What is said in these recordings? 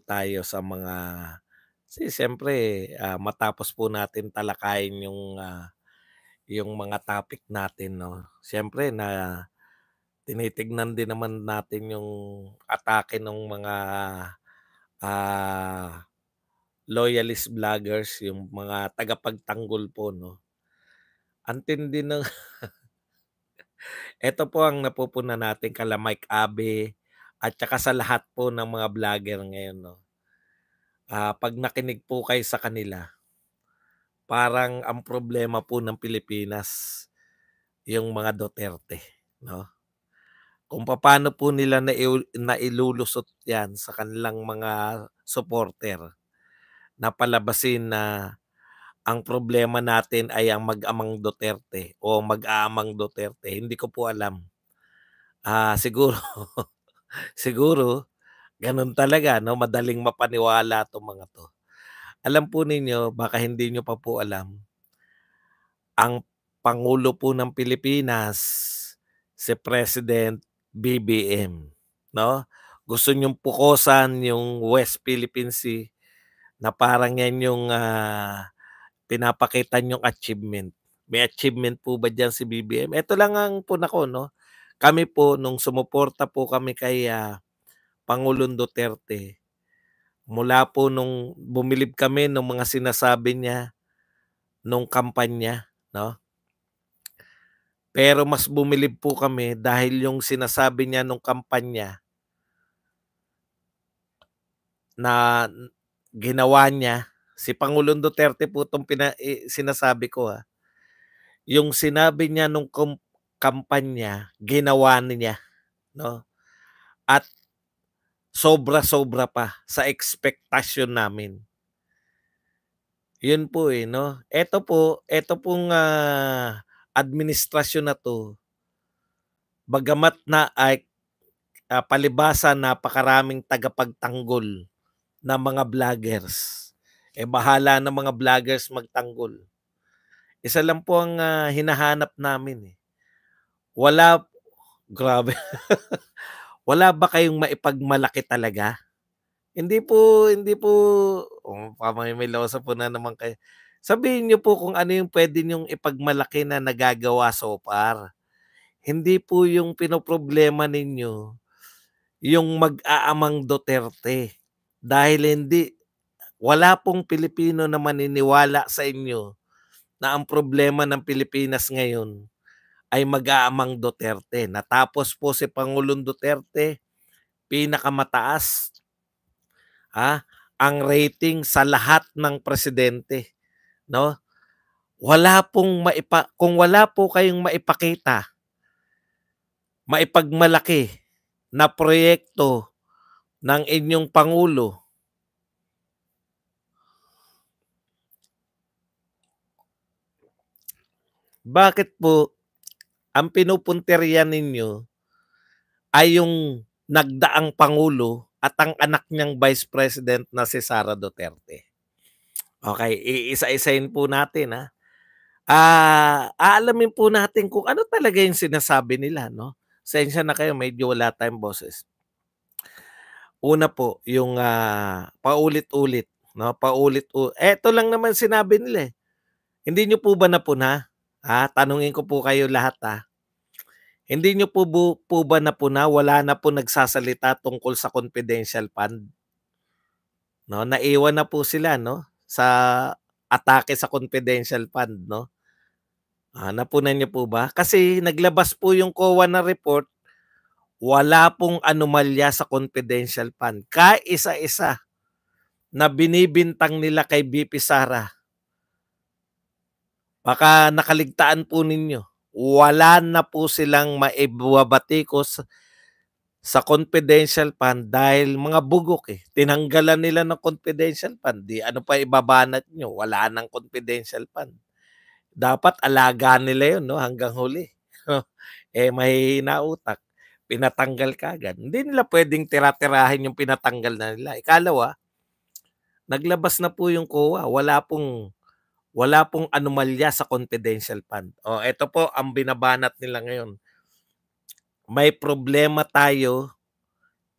tayo sa mga siyempre, matapos po natin talakayin yung mga topic natin 'no, siyempre na tinitignan din naman natin yung atake ng mga, ah, loyalist vloggers, yung mga tagapagtanggol po 'no. Ang tindi ng eto po ang napupunan natin kala Mike Abe at saka sa lahat po ng mga vlogger ngayon 'no. 'Pag nakinig po kayo sa kanila, parang ang problema po ng Pilipinas yung mga Duterte 'no. Kung papaano po nila nailulusot 'yan sa kanilang mga supporter na palabasin na ang problema natin ay ang mag-amang Duterte o mag-aamang Duterte, hindi ko po alam. Siguro siguro gano'n talaga 'no, madaling mapaniwala 'tong mga 'to. Alam po ninyo, baka hindi niyo pa po alam, ang pangulo po ng Pilipinas, si President BBM 'no. Gusto niyong pukusan yung West Philippine Sea na parang 'yan yung, pinapakita niyong achievement. May achievement po ba diyan si BBM? Eto lang ang puna ko 'no, kami po nung sumuporta po kami kay, Pangulong Duterte, mula po nung bumilib kami nung mga sinasabi niya nung kampanya 'no. Pero mas bumilib po kami dahil yung sinasabi niya nung kampanya na ginawa niya, si Pangulong Duterte po 'tong sinasabi ko, yung sinabi niya nung kampanya ginawa niya 'no, at sobra-sobra pa sa ekspektasyon namin. Yun po, 'no. Eto pong, administrasyon na 'to, bagamat na ay, palibhasa napakaraming tagapagtanggol na mga vloggers, bahala na mga vloggers magtanggol. Isa lang po ang, hinahanap namin, wala grabe, wala ba kayong maipagmalaki talaga? Hindi po pamimiloso po na naman kayo. Sabihin niyo po kung ano yung puwede niyong ipagmalaki na nagagawa so far. Hindi po yung pinoproblema ninyo yung mag-aamang Duterte. Dahil wala pong Pilipino na maniniwala sa inyo na ang problema ng Pilipinas ngayon ay mag-aamang Duterte. Natapos po si Pangulong Duterte, pinakamataas, ang rating sa lahat ng presidente, 'no? Kung wala po kayong maipakita, maipagmalaki na proyekto ng inyong pangulo, bakit po ang pinupuntirya ninyo ay yung nagdaang pangulo at ang anak niyang Vice President na si Sara Duterte? Okay, iisa-isahin po natin, aalamin po natin kung ano talaga yung sinasabi nila 'no. Pasensya na kayo, medyo wala tayong boses. Una po yung, paulit-ulit 'no, eto lang naman sinabi nila, Hindi niyo po ba napuna? Tanungin ko po kayo lahat, Hindi niyo po ba napuna wala na po nagsasalita tungkol sa confidential fund 'no? Naiwan na po sila 'no, sa atake sa confidential fund 'no. Napunan niyo po ba? Kasi naglabas po yung COA na report, wala pong anomalya sa confidential fund. Kaisa-isa na binibintang nila kay VP Sara. Baka nakaligtaan po ninyo, wala na po silang maibabatikos sa confidential fund dahil mga bugok, Tinanggalan nila ng confidential fund, 'di ano pa ibabanat niyo, wala ng confidential fund. Dapat alagaan nila 'yun 'no, hanggang huli. Mahihina utak, pinatanggal kaagad. Hindi nila puwedeng tira-tirahin yung pinatanggal na nila. Ikalawa, naglabas na po yung COA, wala pong anomalya sa confidential fund. Eto po ang binabanat nila ngayon. May problema tayo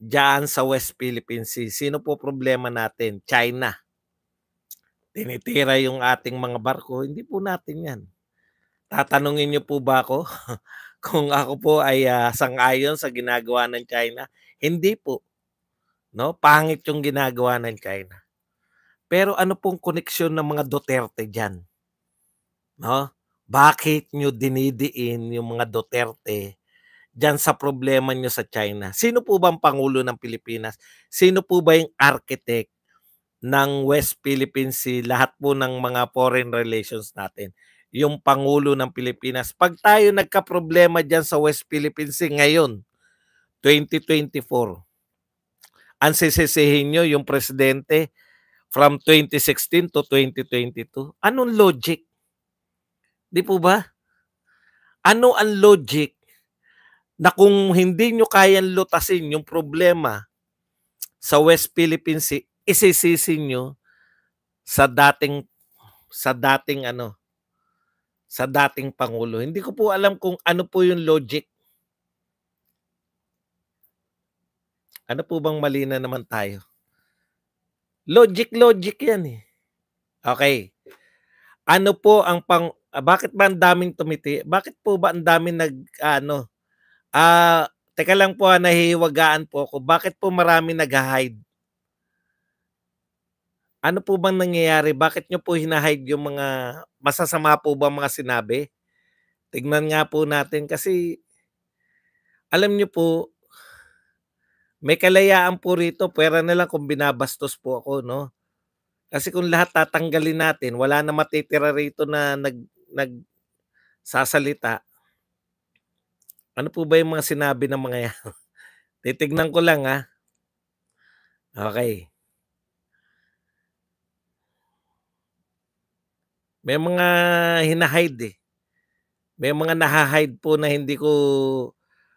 diyaan sa West Philippine Sea. Sino po problema natin? China. Tinitira yung ating mga barko, hindi po natin 'yan. Tatanungin niyo po ba ako kung ako po ay, sang-ayon sa ginagawa ng China? Hindi po, 'no, pangit yung ginagawa ng China. Pero ano pong koneksyon ng mga Duterte diyan, 'no? Bakit niyo dinidiin yung mga Duterte diyan sa problema niyo sa China? Sino po bang pangulo ng Pilipinas? Sino po ba yung architect ng West Philippine Sea, lahat po ng mga foreign relations natin, yung Pangulo ng Pilipinas. 'Pag tayo nagkaproblema diyan sa West Philippine Sea ngayon, 2024, ang sisisihin niyo yung presidente from 2016 to 2022. Anong logic, 'di po ba? Ano ang logic na kung hindi niyo kayang lutasin yung problema sa West Philippine Sea, isisisi niyo sa dating ano, sa dating pangulo. Hindi ko po alam kung ano po yung logic. Ano po bang mali na naman tayo? Logic 'yan, eh. Okay. Ano po ang bakit ba ang daming bakit po ba ang daming ano, teka lang po, nahihiwagaan po ako. Bakit po maraming nagha-hide? Ano po bang nangyayari? Bakit niyo po hina-hide yung mga masasama po bang mga sinabi? Tignan nga po natin kasi alam niyo po, may kalayaan po rito, puwera na lang kung binabastos po ako, 'no? Kasi kung lahat tatanggalin natin, wala na matitira rito na nagsasalita. Ano po ba yung mga sinabi ng mga 'yan? Titignan ko lang, Okey. May mga hina-hide, eh. May mga naha-hide po na hindi ko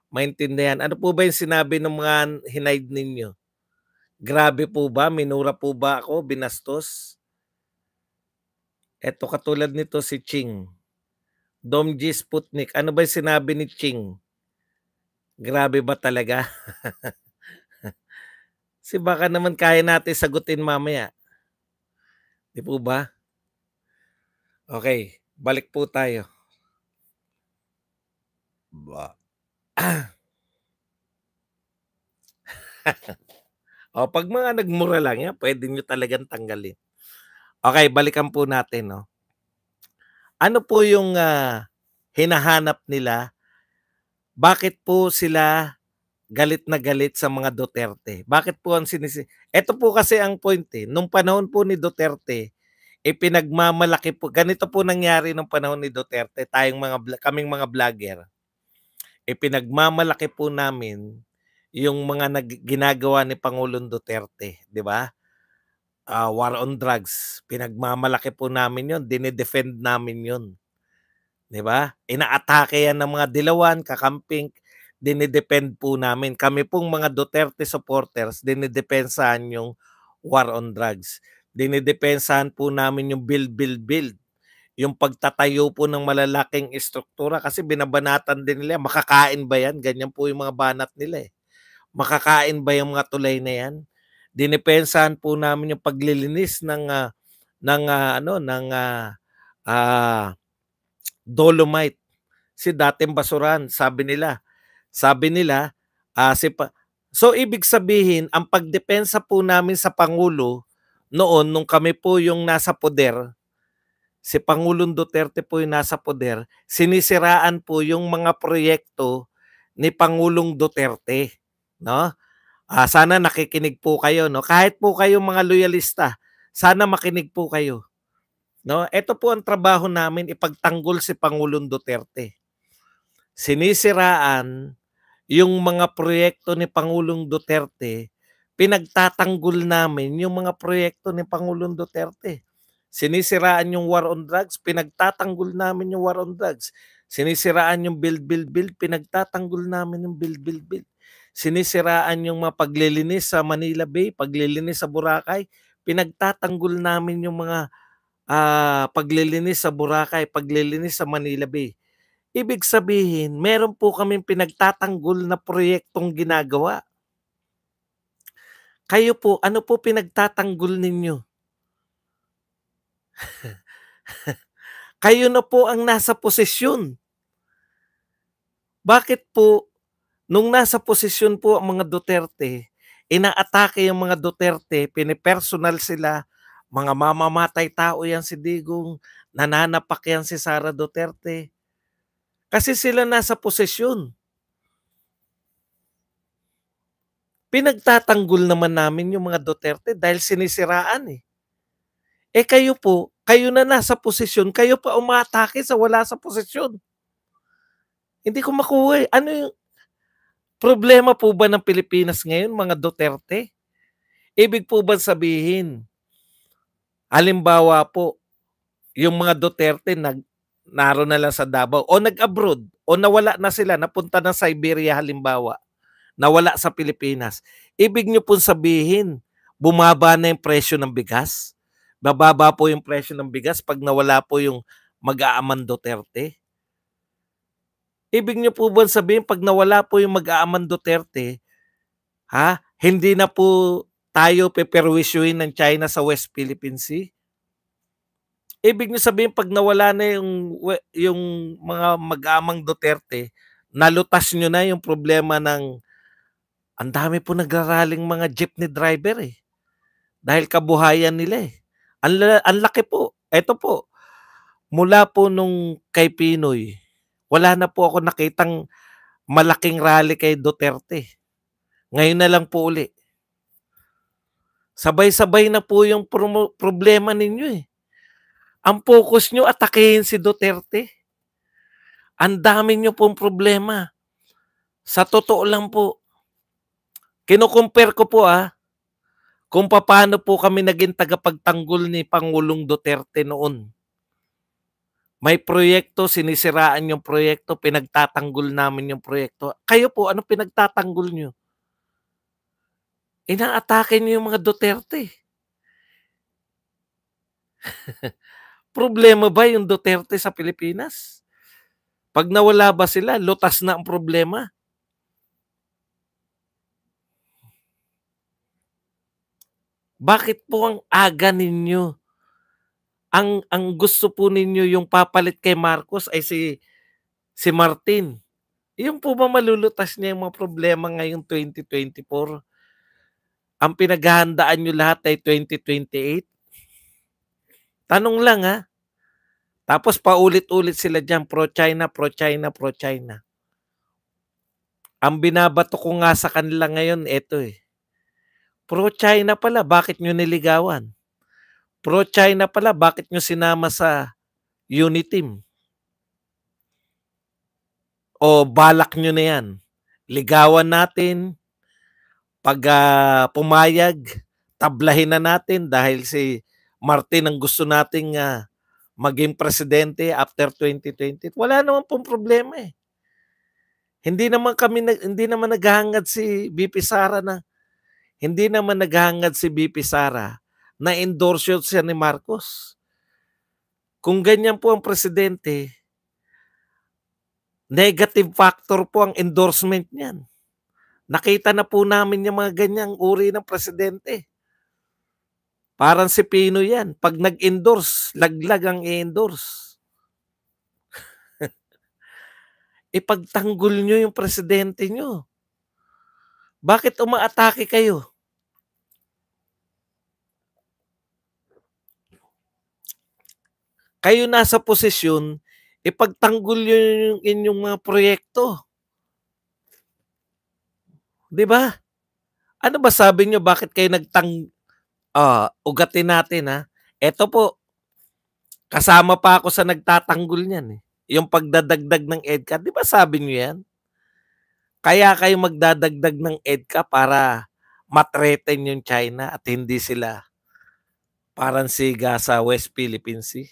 maintindihan. Ano po ba yung sinabi ng mga hinide ninyo? Grabe po ba, minura po ba ako, binastos? Eto katulad nito si Ching, Domji Sputnik. Ano ba yung sinabi ni Ching? Grabe ba talaga? Kasi baka naman kaya natin sagutin mamaya, 'di po ba? Okay, balik po tayo. Ba O 'pag mga nagmura lang 'yan, puwede niyo talagang tanggalin. Okay, balikan po natin, 'no. Ano po yung, hinahanap nila? Bakit po sila galit na galit sa mga Duterte? Bakit po ang eto po kasi ang point, eh, nung panahon po ni Duterte, ipinagmamalaki po ganito po nangyari nung panahon ni Duterte, tayong kaming mga vlogger, ipinagmamalaki po namin yung mga ginagawa ni Pangulong Duterte, 'di ba? War on drugs, pinagmamalaki po namin 'yun, dine-defend namin 'yun, 'di ba? Inaatake 'yan ng mga dilawan, kakamping, dinedepend po namin. Kami pong mga Duterte supporters, dinedepensahan yung war on drugs. Dinedepensahan po namin yung build. Yung pagtatayo po ng malalaking istruktura kasi binabanatan din nila, makakain ba 'yan? Ganyan po yung mga banat nila, eh. Makakain ba yung mga tulay na 'yan? Dinepensahan po namin yung paglilinis ng ah, dolomite. Si dating basuran, sabi nila, si pa so ibig sabihin ang pagdepensa po namin sa pangulo noon nung kami po yung nasa poder, si Pangulong Duterte po yung nasa poder, sinisiraan po yung mga proyekto ni Pangulong Duterte, 'no? Sana nakikinig po kayo, 'no? Kahit po kayong mga loyalista, sana makinig po kayo, 'no? Ito po ang trabaho namin, ipagtanggol si Pangulong Duterte. Sinisiraan yung mga proyekto ni Pangulong Duterte, pinagtatanggol namin yung mga proyekto ni Pangulong Duterte. Sinisiraan yung war on drugs, pinagtatanggol namin yung war on drugs. Sinisiraan yung build, pinagtatanggol namin yung build. Sinisiraan yung mga paglilinis sa Manila Bay, paglilinis sa Boracay, pinagtatanggol namin yung mga paglilinis sa Boracay, paglilinis sa Manila Bay. Ibig sabihin, meron po kaming pinagtatanggol na proyektong ginagawa. Kayo po, ano po pinagtatanggol ninyo? Kayo na po ang nasa posisyon. Bakit po nung nasa posisyon po ang mga Duterte, inaatake yung mga Duterte, pinipersonal sila, mga mamamatay tao yan si Digong, nananapak yan si Sara Duterte. Kasi sila nasa posisyon. Pinagtatanggol naman namin yung mga Duterte dahil sinisiraan eh. Eh kayo po, kayo na nasa posisyon, kayo pa umaatake sa wala sa posisyon. Hindi ko makuha eh. Ano yung problema po ba ng Pilipinas ngayon, mga Duterte? Ibig po ba sabihin, halimbawa po, yung mga Duterte naroon na lang sa Davao o nag-abroad o nawala na sila, napunta na Siberia halimbawa, nawala sa Pilipinas. Ibig nyo pong sabihin, bumaba na yung presyo ng bigas? Bababa po yung presyo ng bigas pag nawala po yung mag-aaman Duterte? Ibig nyo po ba sabihin pag nawala po yung mag-aaman Duterte, hindi na po tayo peperwisyuhin ng China sa West Philippine Sea? Ibig niyo sabihin pag nawala na yung mga mag-amang Duterte, nalutas niyo na yung problema ng ang dami po nagraraling mga jeepney driver eh. Dahil kabuhayan nila eh. Ang laki po. Ito po, mula po nung kay Pinoy, wala na po ako nakitang malaking rally kay Duterte. Ngayon na lang po uli. Sabay-sabay na po yung problema ninyo eh. Ang focus nyo, atakehin si Duterte. Ang dami nyo pong problema. Sa totoo lang po, kino-compare ko po kung paano po kami naging tagapagtanggol ni Pangulong Duterte noon. May proyekto, sinisiraan yung proyekto, pinagtatanggol namin yung proyekto. Kayo po, ano pinagtatanggol nyo? Inaatake nyo yung mga Duterte. Problema ba yung Duterte sa Pilipinas? Pag nawala ba sila, lutas na ang problema. Bakit po ang aga ninyo? Ang gusto po ninyo yung papalit kay Marcos ay si Martin. Yung po ba malulutas niya yung mga problema ngayong 2024? Ang pinaghahandaan nyo lahat ay 2028? Tanong lang Tapos paulit-ulit sila dyan, pro-China, pro-China, pro-China. Ang binabato ko nga sa kanila ngayon, eto eh. Pro-China pala, bakit nyo niligawan? Pro-China pala, bakit nyo sinama sa Uniteam? O balak nyo na yan? Ligawan natin, pag pumayag, tablahin na natin dahil si Martin ang gusto nating maging presidente after 2020. Wala naman pong problema eh. Hindi naman naghahangad si VP Sara na endorse siya ni Marcos. Kung ganyan po ang presidente, negative factor po ang endorsement niyan. Nakita na po namin yung mga ganyang uri ng presidente. Parang si Pino yan. Pag nag-endorse, laglag ang i-endorse. Ipagtanggol nyo yung presidente nyo. Bakit umaatake kayo? Kayo nasa posisyon, ipagtanggol nyo yung inyong mga proyekto. 'Di ba? Ano ba sabi nyo? Bakit kayo ugatin natin Ito po, kasama pa ako sa nagtatanggol niyan eh. Yung pagdadagdag ng EDCA, 'di ba sabi nyo yan? Kaya kayo magdadagdag ng EDCA para matreten yung China at hindi sila parang siga sa West Philippine Sea.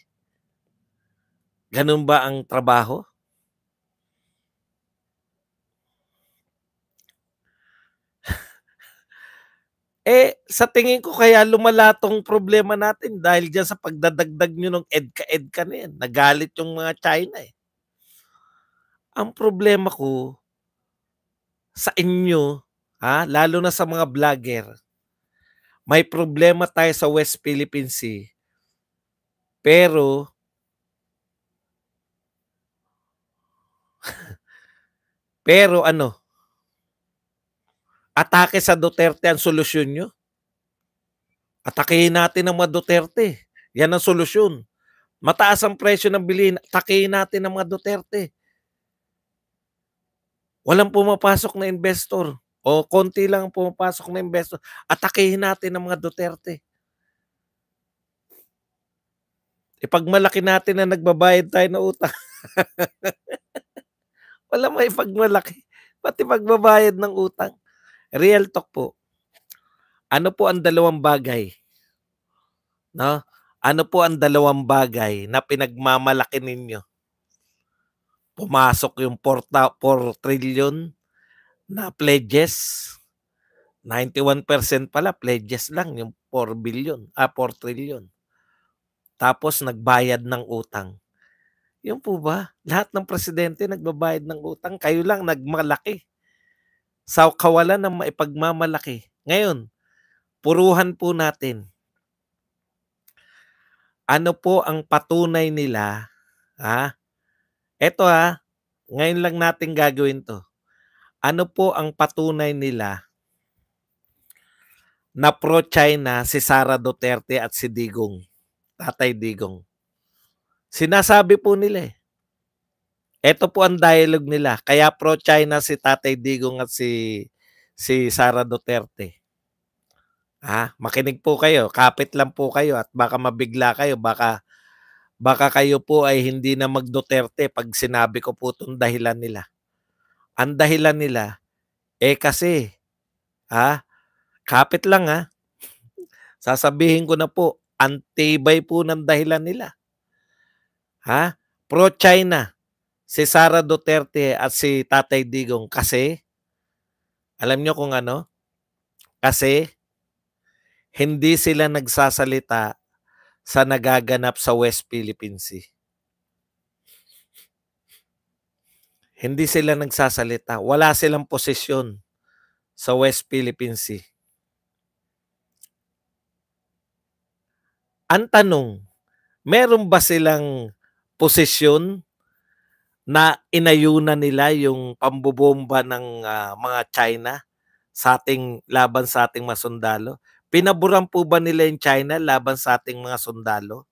Ganun ba ang trabaho? Sa tingin ko kaya lumala tong problema natin dahil diyan sa pagdadagdag nyo ng EDCA na yan. Nagalit yung mga China eh. Ang problema ko sa inyo, lalo na sa mga vlogger, May problema tayo sa West Philippine Sea, pero ano, atake sa Duterte ang solusyon niyo? Atakihin natin ang mga Duterte, yan ang solusyon. Mataas ang presyo ng bilihin, atakihin natin ang mga Duterte. Walang pumapasok na investor o konti lang ang pumapasok na investor, atakihin natin ang mga Duterte. Ipagmalaki natin na nagbabayad tayo ng utang. Walang maipagmalaki, pati pagbabayad ng utang. Real talk po. Ano po ang dalawang bagay, no? Ano po ang dalawang bagay na pinagmamalaki ninyo? Pumasok yung 4 trillion na pledges, 91% pala pledges lang yung 4 trillion. Tapos nagbayad ng utang. Yun po ba? Lahat ng presidente nagbabayad ng utang, kayo lang nagmalaki. Sa kawalan ng maipagmamalaki. Ngayon, puruhan po natin. Ano po ang patunay nila? Eto ngayon lang natin gagawin to. Ano po ang patunay nila na pro-China si Sara Duterte at si Digong, Tatay Digong? Sinasabi po nila Ito po ang dialogue nila. Kaya pro-China si Tatay Digong at si Sara Duterte. Makinig po kayo, kapit lang po kayo at baka mabigla kayo, baka kayo po ay hindi na mag-Duterte pag sinabi ko po itong dahilan nila. Ang dahilan nila, kasi, kapit lang sasabihin ko na po, ang tibay po ng dahilan nila. Pro-China, si Sara Duterte at si Tatay Digong kasi, alam nyo kung ano? Kasi, hindi sila nagsasalita sa nagaganap sa West Philippine Sea. Hindi sila nagsasalita. Wala silang posisyon sa West Philippine Sea. Ang tanong, meron ba silang posisyon na inayunan nila yung pambobomba ng mga China laban sa ating mga sundalo? Pinaburan po ba nila yung China laban sa ating mga sundalo?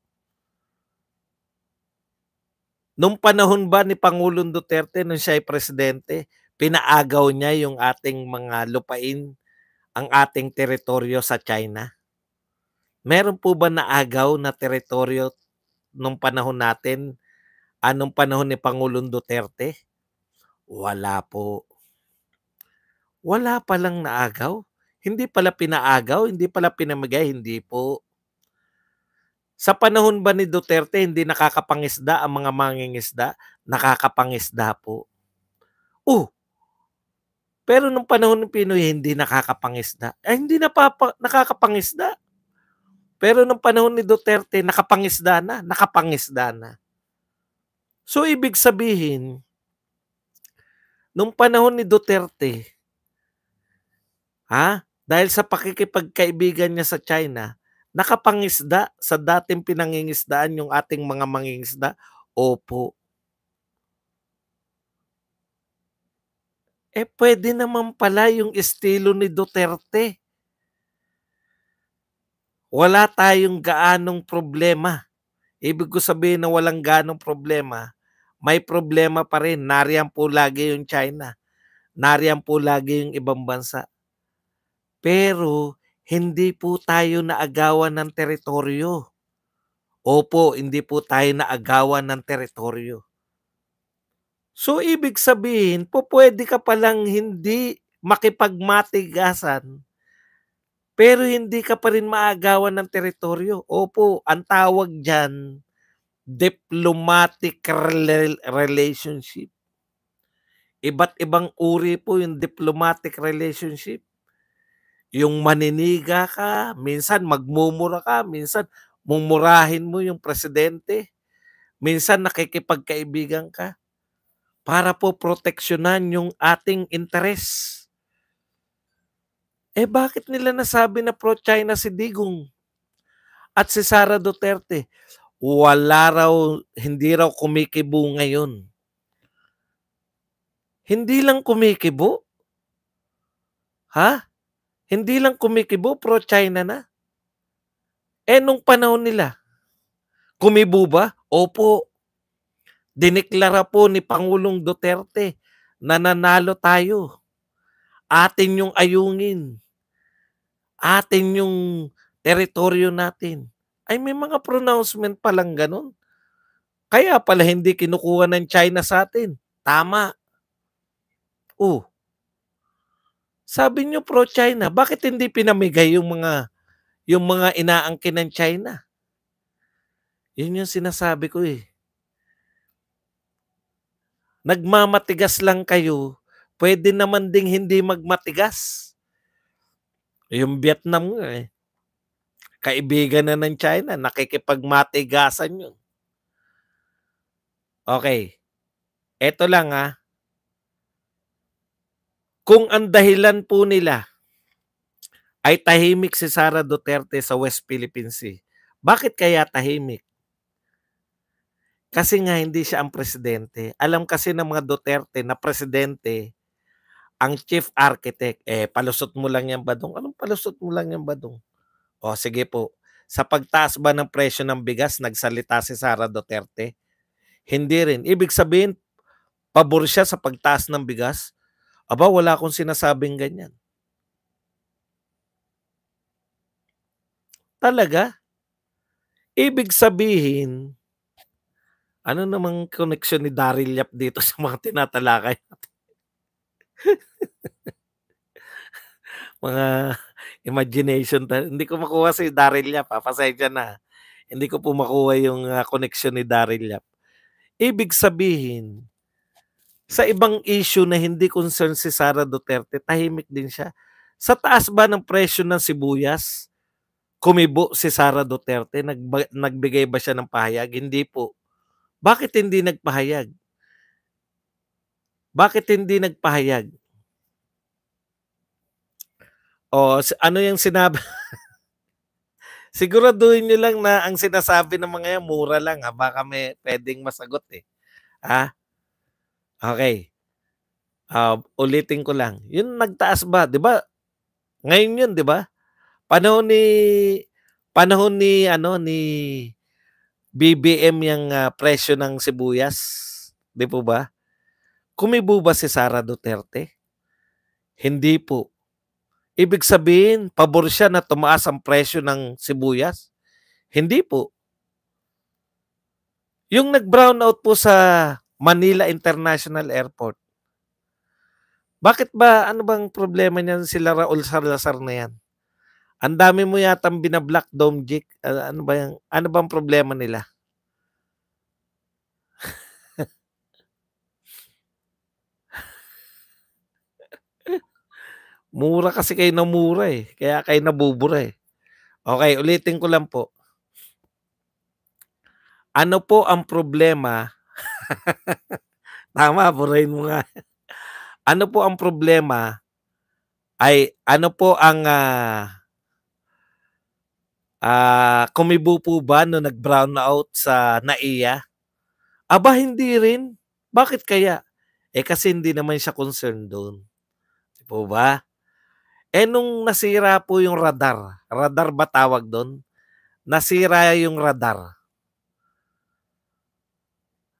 Nung panahon ba ni Pangulong Duterte, nung siya ay presidente, pinaagaw niya yung ating mga lupain, ang ating teritoryo sa China? Meron po ba naagaw na teritoryo nung panahon natin, nung panahon ni Pangulong Duterte? Wala po. Wala palang naagaw. Hindi pala pinaagaw, hindi pala pinamigay, hindi po. Sa panahon ba ni Duterte, hindi nakakapangisda ang mga mangingisda? Nakakapangisda po. Pero nung panahon ng Pinoy, hindi nakakapangisda. Hindi nakakapangisda. Pero nung panahon ni Duterte, nakapangisda na. So, ibig sabihin, nung panahon ni Duterte, dahil sa pakikipagkaibigan niya sa China, nakapangisda sa dating pinangingisdaan yung ating mga mangingisda? Opo. Pwede naman pala yung estilo ni Duterte. Wala tayong gaanong problema. Ibig ko sabihin na walang gaanong problema, may problema pa rin. Nariyan po lagi yung China. Nariyan po lagi yung ibang bansa. Pero hindi po tayo naagawan ng teritoryo. Opo, hindi po tayo naagawan ng teritoryo. So, ibig sabihin, pwede ka palang hindi makipagmatigasan, pero hindi ka pa rin maagawan ng teritoryo. Opo, ang tawag dyan, diplomatic relationship. Iba't ibang uri po yung diplomatic relationship. Yung maniniga ka, minsan magmumura ka, minsan mumurahin mo yung presidente, minsan nakikipagkaibigan ka para po proteksyonan yung ating interes. Eh, bakit nila nasabi na pro-China si Digong at si Sara Duterte? Wala raw, hindi raw kumikibo ngayon. Hindi lang kumikibo, ha? Hindi lang kumikibo, pro-China na. Eh, nung panahon nila, kumibo ba? Opo. Dineklara po ni Pangulong Duterte na nanalo tayo. Atin yung ayungin. Atin yung teritoryo natin. Ay, may mga pronouncement palang ganun. Kaya pala hindi kinukuha ng China sa atin. Tama. Oh, sabi nyo pro-China, bakit hindi pinamigay yung mga inaangkin ng China? Yun yung sinasabi ko eh. Nagmamatigas lang kayo, pwede naman ding hindi magmatigas. Yung Vietnam nga eh. Kaibigan na ng China, nakikipagmatigasan yun. Okay. Eto lang ha. Kung ang dahilan po nila ay tahimik si Sara Duterte sa West Philippine Sea, bakit kaya tahimik? Kasi nga hindi siya ang presidente. Alam kasi ng mga Duterte na presidente ang chief architect. Eh, palusot mo lang yan, Badong. Anong palusot mo lang yan, Badong? O, sige po. Sa pagtaas ba ng presyo ng bigas, nagsalita si Sara Duterte? Hindi rin. Ibig sabihin, pabor siya sa pagtaas ng bigas? Aba, wala akong sinasabing ganyan. Talaga? Ibig sabihin, ano namang connection ni Daryl Yap dito sa mga tinatalakay natin? Mga imagination. Hindi ko makuha si Daryl Yap. Pasensya na. Hindi ko po makuha yung connection ni Daryl Yap. Ibig sabihin, sa ibang issue na hindi concern si Sara Duterte, tahimik din siya. Sa taas ba ng presyo ng sibuyas, kumibo si Sara Duterte? Nagbigay ba siya ng pahayag? Hindi po. Bakit hindi nagpahayag? Bakit hindi nagpahayag? O ano yung sinabi? Siguraduhin nyo lang na ang sinasabi ng mga yan, mura lang ha. Baka may pwedeng masagot eh. Ha? Okay. Ulitin ko lang. Yun nagtaas ba? Di ba? Ngayon yun, di ba? Panahon ni BBM yung presyo ng sibuyas. Di po ba? Kumibo ba si Sara Duterte? Hindi po. Ibig sabihin, pabor siya na tumaas ang presyo ng sibuyas? Hindi po. Yung nag-brown out po sa Manila International Airport, bakit ba, ano bang problema niyan sila Raul Salazar na yan? Ang dami mo yatang binablock Dome Jig. Ano bang problema nila? Mura kasi kayo na mura eh. Kaya kayo nabubura eh. Okay, ulitin ko lang po. Ano po ang problema? Tama, burahin mo nga. Ano po ang problema ay ano po ang kumibo po ba no nag-brown out sa NAIA? Aba, hindi rin. Bakit kaya? Eh kasi hindi naman siya concerned doon. Di po ba? Eh nung nasira po yung radar ba tawag doon? Nasira yung radar.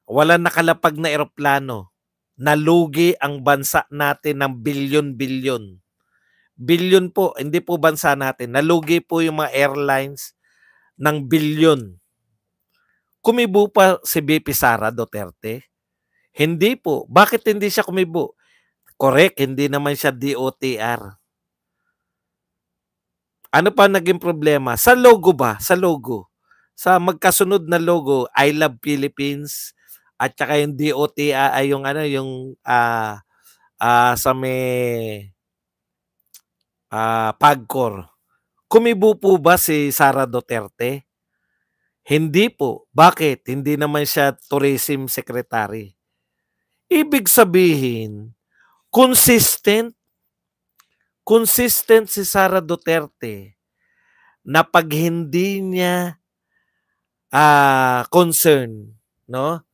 Walang nakalapag na eroplano. Nalugi ang bansa natin ng bilyon-bilyon. Bilyon po, hindi po bansa natin. Nalugi po yung mga airlines ng bilyon. Kumibo pa si BP Sara Duterte? Hindi po. Bakit hindi siya kumibo? Correct, hindi naman siya DOTR. Ano pa naging problema? Sa logo ba? Sa logo. Sa magkasunod na logo, I Love Philippines at saka yung DOTR ay yung sa may PAGCOR. Kumibo po ba si Sara Duterte? Hindi po. Bakit? Hindi naman siya tourism secretary. Ibig sabihin, consistent consistent si Sara Duterte na 'pag hindi niya, concern, 'no,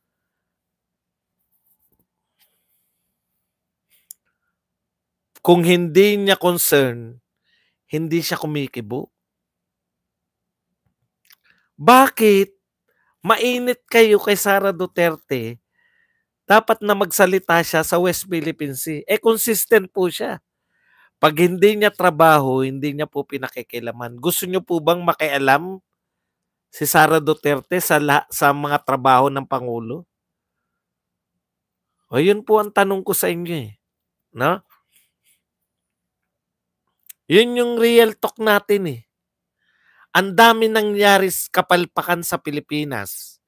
kung hindi niya concern, hindi siya kumikibo. Bakit? Mainit kayo kay Sara Duterte, dapat na magsalita siya sa West Philippine Sea. Consistent po siya. 'Pag hindi niya trabaho, hindi niya po pinakikialaman. Gusto niyo po bang makialam si Sara Duterte sa mga trabaho ng pangulo? O yun po ang tanong ko sa inyo, 'no? Yun yung real talk natin, eh. Ang dami nangyaring kapalpakan sa Pilipinas.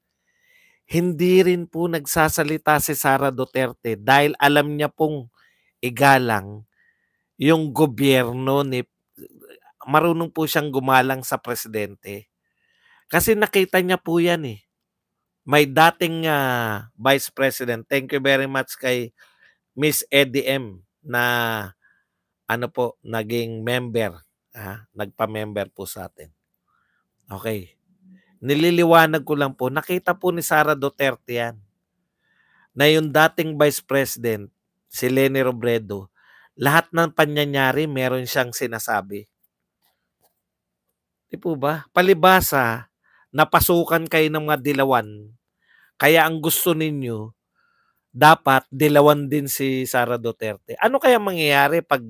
Hindi rin po nagsasalita si Sara Duterte dahil alam niya pong igalang yung gobyerno marunong po siyang gumalang sa presidente. Kasi nakita niya po yan, eh. May dating, Vice President, thank you very much kay Miss Eddie M. na naging member, nagpa-member po sa atin. Okay. Nililiwanag ko lang po, nakita po ni Sara Duterte yan, na yung dating Vice President, si Leni Robredo, lahat ng panyanyari meron siyang sinasabi. Di po ba? Palibasa, napasukan kayo ng mga dilawan, kaya ang gusto ninyo, dapat dilawan din si Sara Duterte. Ano kaya mangyayari pag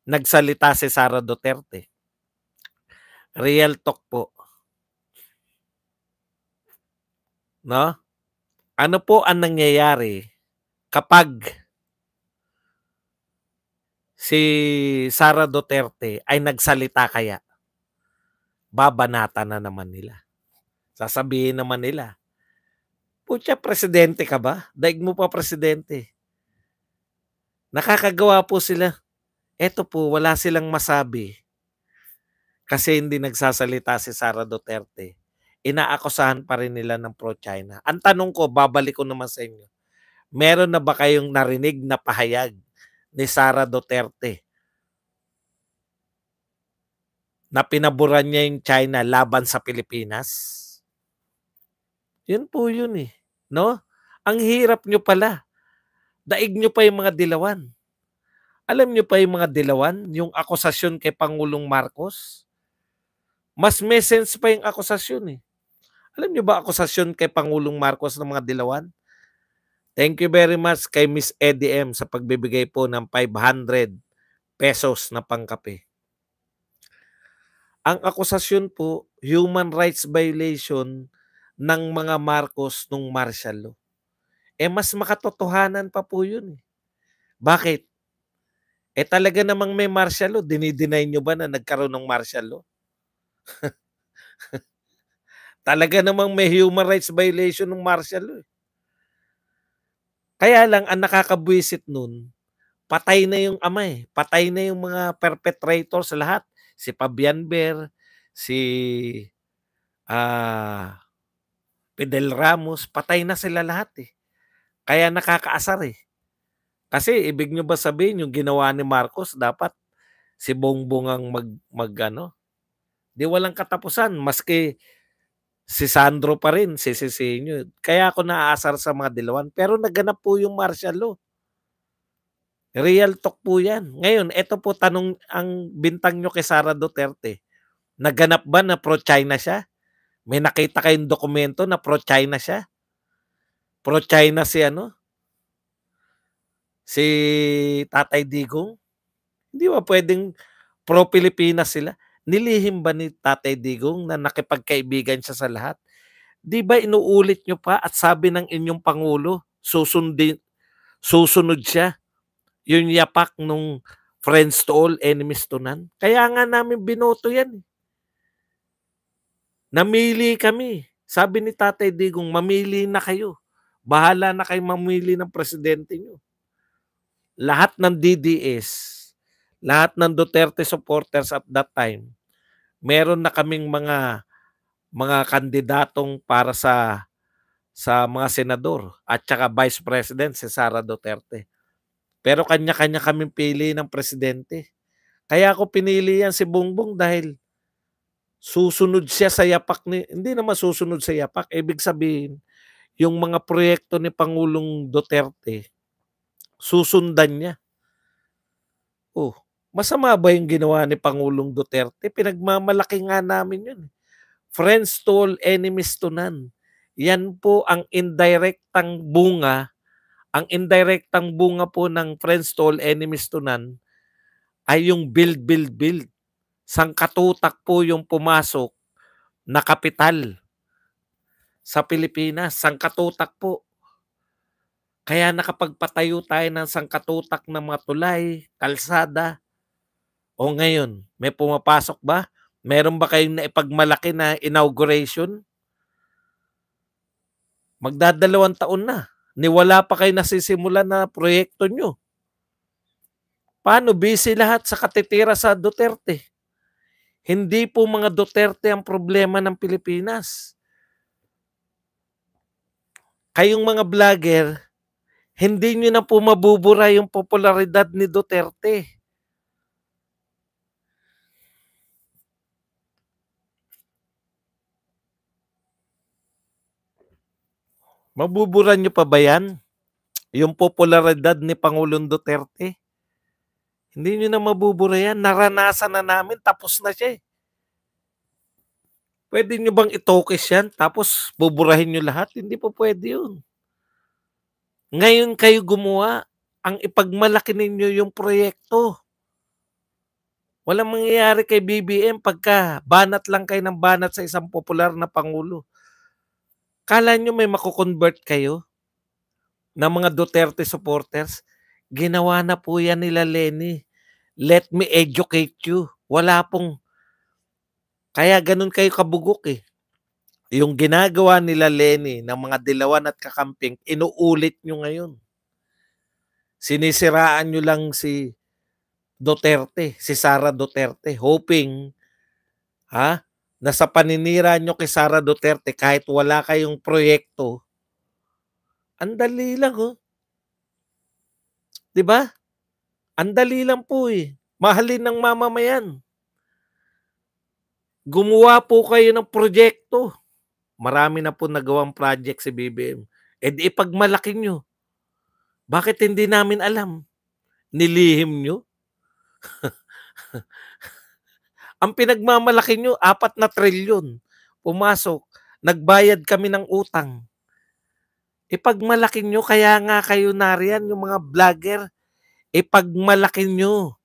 nagsalita si Sara Duterte? Real talk po. No? Ano po ang nangyayari kapag si Sara Duterte ay nagsalita kaya? Babanata na naman nila. Sasabihin naman nila, putya, presidente ka ba? Daig mo pa presidente. Nakakagawa po sila. Eto po, wala silang masabi. Kasi hindi nagsasalita si Sara Duterte. Inaakusahan pa rin nila ng pro-China. Ang tanong ko, babalik ko naman sa inyo. Meron na ba kayong narinig na pahayag ni Sara Duterte na pinaboran niya yung China laban sa Pilipinas? Yun po yun, eh. No? Ang hirap nyo pala. Daig nyo pa yung mga dilawan. Alam nyo pa yung mga dilawan, yung akusasyon kay Pangulong Marcos? Mas may sense pa yung akusasyon, eh. Alam nyo ba akusasyon kay Pangulong Marcos ng mga dilawan? Thank you very much kay Miss Eddie M sa pagbibigay po ng 500 pesos na pangkape. Ang akusasyon po, human rights violation ng mga Marcos nung martial law. Mas makatotohanan pa po yun, eh. Bakit? Talaga namang may martial law. Dinideny nyo ba na nagkaroon ng martial law? Talaga namang may human rights violation ng martial law, eh. Kaya lang, ang nakakabwisit nun, patay na yung ama, eh. Patay na yung mga perpetrators lahat. Si Fabian Ver, si Fidel Ramos, patay na sila lahat, eh. Kaya nakakaasar, eh. Kasi ibig nyo ba sabihin yung ginawa ni Marcos, dapat si Bongbong ang di walang katapusan, maski si Sandro pa rin, sisisihin nyo. Kaya ako naaasar sa mga dilawan. Pero naganap po yung martial law. Real talk po yan. Ngayon, eto po tanong ang bintang nyo kay Sara Duterte. Naganap ba na pro-China siya? May nakita kayong dokumento na pro-China siya? Pro-China si Tatay Digong? Hindi ba pwedeng pro-Pilipinas sila? Nilihim ba ni Tatay Digong na nakipagkaibigan siya sa lahat? Di ba inuulit nyo pa at sabi ng inyong Pangulo, susunod siya? Yung yapak nung friends to all, enemies to none. Kaya nga namin binoto yan. Namili kami. Sabi ni Tatay Digong, mamili na kayo. Bahala na kayo mamili ng presidente nyo. Lahat ng DDS, lahat ng Duterte supporters at that time, meron na kaming mga kandidatong para sa mga senador at saka vice president si Sara Duterte. Pero kanya-kanya kaming pili ng presidente. Kaya ko pinili yan si Bongbong dahil susunod siya sa yapak ni hindi naman susunod sa yapak, ibig sabihin yung mga proyekto ni Pangulong Duterte, susundan niya. Oh, masama ba yung ginawa ni Pangulong Duterte? Pinagmamalaki nga namin yun. Friends to all, enemies to none. Yan po ang indirectang bunga po ng friends to all, enemies to none ay yung build, build, build. Sangkatutak po yung pumasok na kapital sa Pilipinas. Sangkatutak po. Kaya nakapagpatayo tayo ng sangkatutak ng mga tulay, kalsada. O ngayon, may pumapasok ba? Meron ba kayong naipagmalaki na inauguration? Magdadalawang taon na. Wala pa kayo nasisimulan na proyekto nyo. Paano? Busy lahat sa katitira sa Duterte. Hindi po mga Duterte ang problema ng Pilipinas. Kayong mga vlogger, hindi nyo na po mabubura yung popularidad ni Duterte. Mabubura nyo pa ba yan? Yung popularidad ni Pangulong Duterte? Hindi nyo na mabubura yan. Naranasan na namin. Tapos na siya eh. Pwede nyo bang itokis yan? Tapos buburahin nyo lahat? Hindi po pwede yun. Ngayon kayo gumawa. Ang ipagmalaki ninyo yung proyekto. Walang mangyayari kay BBM pagka banat lang kayo ng banat sa isang popular na Pangulo. Kala nyo may makukonvert kayo na mga Duterte supporters? Ginawa na po yan nila Lenny. Let me educate you. Wala pong, kaya ganun kayo kabugok eh. Yung ginagawa nila Lenny ng mga dilawan at kakamping, inuulit nyo ngayon. Sinisiraan nyo lang si Duterte, si Sara Duterte, hoping na sa paninira nyo kay Sara Duterte, kahit wala kayong proyekto, ang dali lang oh. 'Di ba? Ang dali lang po eh. Mahalin ng mamamayan. Gumawa po kayo ng proyekto. Marami na po nagawang project si BBM. E di ipagmalaki nyo. Bakit hindi namin alam? Nilihim nyo? Ang pinagmamalaki nyo, 4 na trilyon. Pumasok. Nagbayad kami ng utang. Ipagmalaki nyo, kaya nga kayo nariyan, yung mga vlogger. Ipagmalaki nyo.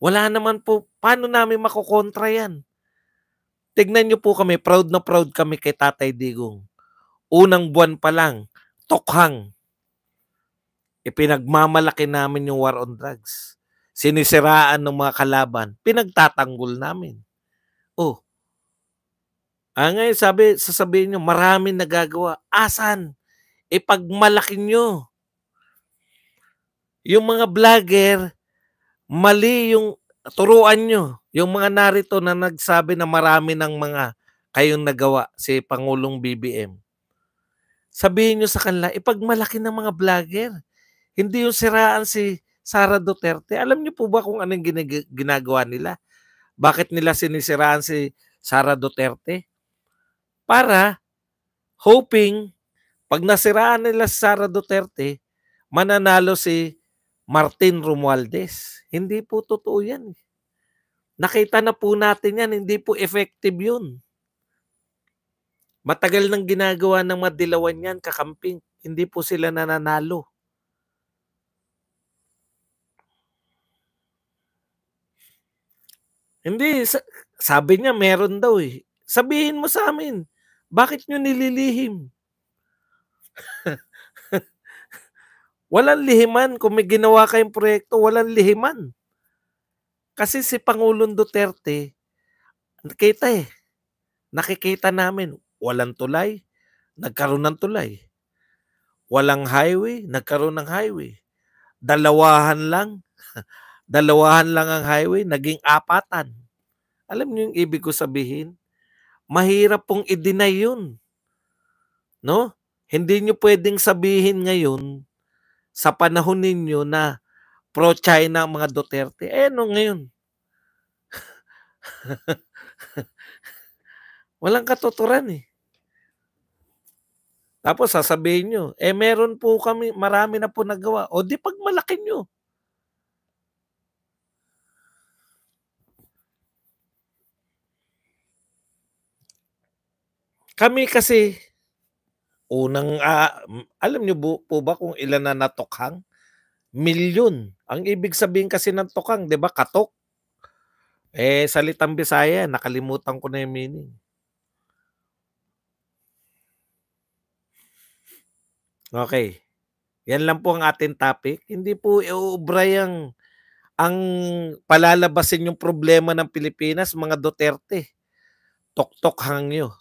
Wala naman po, paano namin makukontra yan? Tignan nyo po kami, proud na proud kami kay Tatay Digong. Unang buwan pa lang, tokhang. Ipinagmamalaki namin yung war on drugs. Sinisiraan ng mga kalaban, pinagtatanggol namin. Oh, ngayon sasabihin nyo, maraming nagagawa. Asan? Ipagmalaki nyo. Yung mga vlogger, mali yung turuan nyo. Yung mga narito na nagsabi na marami ng mga kayong nagawa, si Pangulong BBM. Sabihin nyo sa kanila, ipagmalaki ng mga vlogger. Hindi yung siraan si Sara Duterte. Alam niyo po ba kung anong ginagawa nila? Bakit nila sinisiraan si Sara Duterte? Para hoping pag nasiraan nila si Sara Duterte, mananalo si Martin Romualdez. Hindi po totoo yan. Nakita na po natin yan, hindi po effective yun. Matagal nang ginagawa ng madilawan yan, kakamping. Hindi po sila nananalo. Hindi, sabi niya meron daw eh. Sabihin mo sa amin, bakit nyo nililihim? Walang lihiman. Kung may ginawa kayong proyekto, walang lihiman. Kasi si Pangulong Duterte, nakikita namin, walang tulay, nagkaroon ng tulay. Walang highway, nagkaroon ng highway. Dalawahan lang ang highway, naging 4. Alam niyo yung ibig ko sabihin? Mahirap pong i-deny yun. No? Hindi niyo pwedeng sabihin ngayon sa panahon ninyo na pro-China ang mga Duterte. No ngayon? Walang katuturan, eh. Tapos sasabihin niyo, "Eh, meron po kami marami na po nagawa." O 'di pagmalaki niyo. Kami kasi alam niyo po ba kung ilan na natukhang? Milyon. Ang ibig sabihin kasi ng tukhang 'di ba katok? Eh, salitang Bisaya nakalimutan ko na yung meaning. Okey, 'yan lang po ang ating topic. Hindi po iuubra ang palalabasin yung problema ng Pilipinas mga Duterte, tuktok hangyo.